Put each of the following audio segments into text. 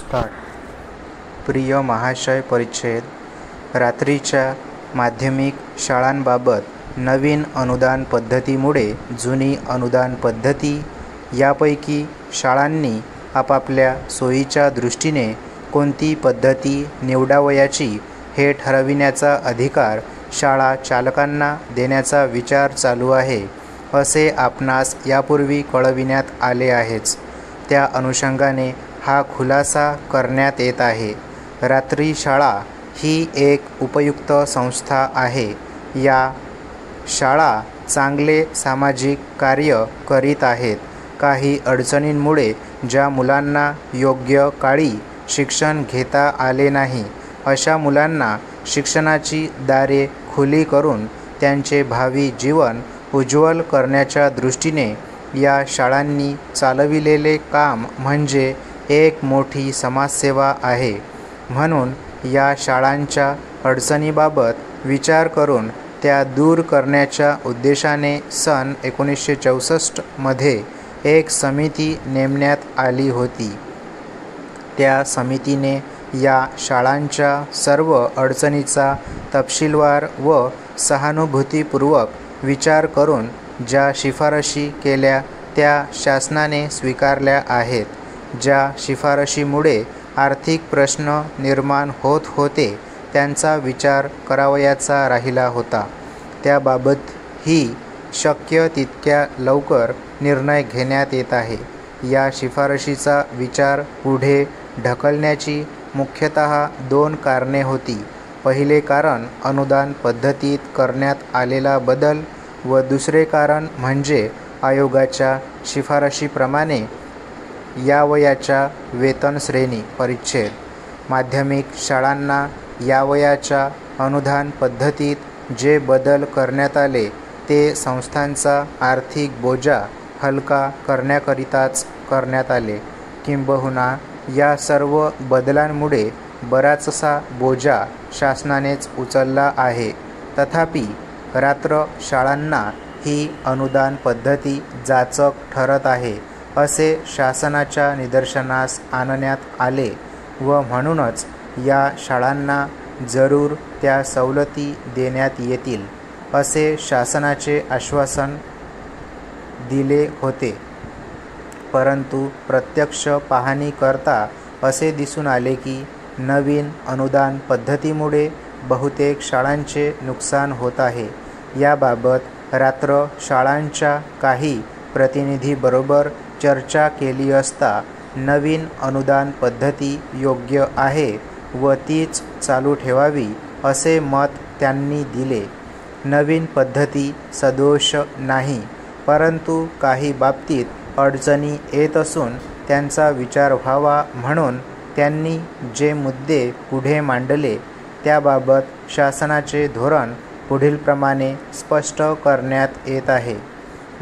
Start. प्रिय महाशय परिच्छेद. रात्रीच्या माध्यमिक शाळांबाबत नवीन अनुदान पद्धतीमुळे जुनी अनुदान पद्धती यापैकी शाळांनी आपापल्या सोयीच्या दृष्टीने कोणती पद्धती निवडावयाची हे ठरविण्याचा अधिकार शाळा चालकांना देण्याचा विचार चालू आहे, असे आपणास यापूर्वी कळविण्यात आले आहेच. त्या अनुषंगाने हा खुलासा करण्यात येत आहे. रात्री शाळा ही एक उपयुक्त संस्था आहे. या शाळा चांगले सामाजिक कार्य करीत आहेत. काही अडचणींमुळे ज्या मुलांना योग्य काळी शिक्षण घेता आले नाही, अशा मुलांना शिक्षणाची दारे खुली करून त्यांचे भावी जीवन उज्ज्वल करण्याच्या दृष्टीने या शाळांनी चालविलेले काम म्हणजे एक मोठी समाजसेवा आहे. म्हणून या शाळांच्या अडचणीबाबत विचार करून त्या दूर करण्याच्या उद्देशाने सन 1964 मध्ये एक समिती नेमण्यात आली होती. त्या समितीने या शाळांच्या सर्व अडचणीचा तपशीलवार व सहानुभूतीपूर्वक विचार करून ज्या शिफारशी केल्या त्या शासनाने स्वीकारल्या आहेत. ज्या शिफारशीमुळे आर्थिक प्रश्न निर्माण होत होते त्यांचा विचार करावयाचा राहिला होता. त्याबाबतही शक्य तितक्या लवकर निर्णय घेण्यात येत आहे. या शिफारशीचा विचार पुढे ढकलण्याची मुख्यतः 2 कारणे होती. पहिले कारण अनुदान पद्धतीत करण्यात आलेला बदल व दुसरे कारण म्हणजे आयोगाच्या शिफारशीप्रमाणे यावयाच्या वेतनश्रेणी परिच्छेद. माध्यमिक शाळांना यावयाच्या अनुदान पद्धतीत जे बदल करण्यात आले ते संस्थांचा आर्थिक बोजा हलका करण्याकरिताच करण्यात आले. किंबहुना या सर्व बदलांमुळे बराचसा बोजा शासनानेच उचलला आहे. तथापि रात्र शाळांना ही अनुदान पद्धती जाचक ठरत आहे, असे शासनाच्या निदर्शनास आणण्यात आले व म्हणूनच या शाळांना जरूर त्या सवलती देण्यात येतील, असे शासनाचे आश्वासन दिले होते. परंतु प्रत्यक्ष पाहणी करता असे दिसून आले की नवीन अनुदान पद्धतीमुळे बहुतेक शाळांचे नुकसान होत आहे. याबाबत रात्र शाळांच्या काही प्रतिनिधींबरोबर चर्चा केली असता नवीन अनुदान पद्धती योग्य आहे व तीच चालू ठेवावी, असे मत त्यांनी दिले. नवीन पद्धती सदोष नाही, परंतु काही बाबतीत अडचणी येत असून त्यांचा विचार व्हावा म्हणून त्यांनी जे मुद्दे पुढे मांडले त्याबाबत शासनाचे धोरण पुढीलप्रमाणे स्पष्ट करण्यात येत आहे.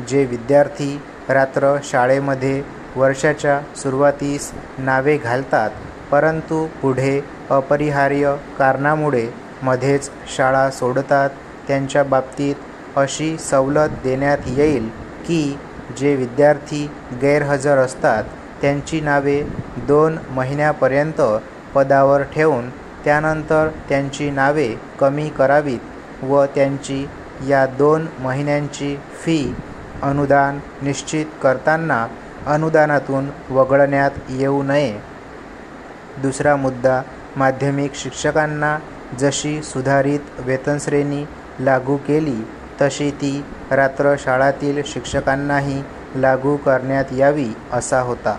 जे विद्यार्थी रात्र शाळेमध्ये वर्षाच्या सुरुवातीस नावे घालतात, परंतु पुढे अपरिहार्य कारणामुळे मध्येच शाळा सोडतात, त्यांच्या बाबतीत अशी सवलत देण्यात येईल की जे विद्यार्थी गैरहजर असतात त्यांची नावे 2 महिन्यापर्यंत पदावर ठेवून त्यानंतर त्यांची नावे कमी करावीत व त्यांची या 2 महिन्यांची फी अनुदान निश्चित करताना अनुदानातून वगळण्यात येऊ नये. दुसरा मुद्दा, माध्यमिक शिक्षकांना जशी सुधारित वेतनश्रेणी लागू केली तशी ती रात्र शाळातील शिक्षकांनाही लागू करण्यात यावी असा होता.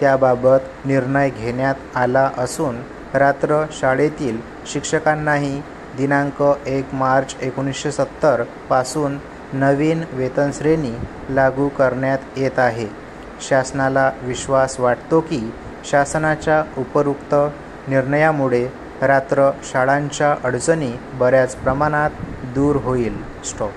त्याबाबत निर्णय घेण्यात आला असून रात्र शाळेतील शिक्षकांनाही दिनांक 1 मार्च 1970 पासून नवीन वेतनश्रेणी लागू करण्यात येत आहे. शासनाला विश्वास वाटतो की शासनाच्या उपरोक्त निर्णयामुळे रात्र शाळांच्या अडचणी बऱ्याच प्रमाणात दूर होईल. स्टॉप.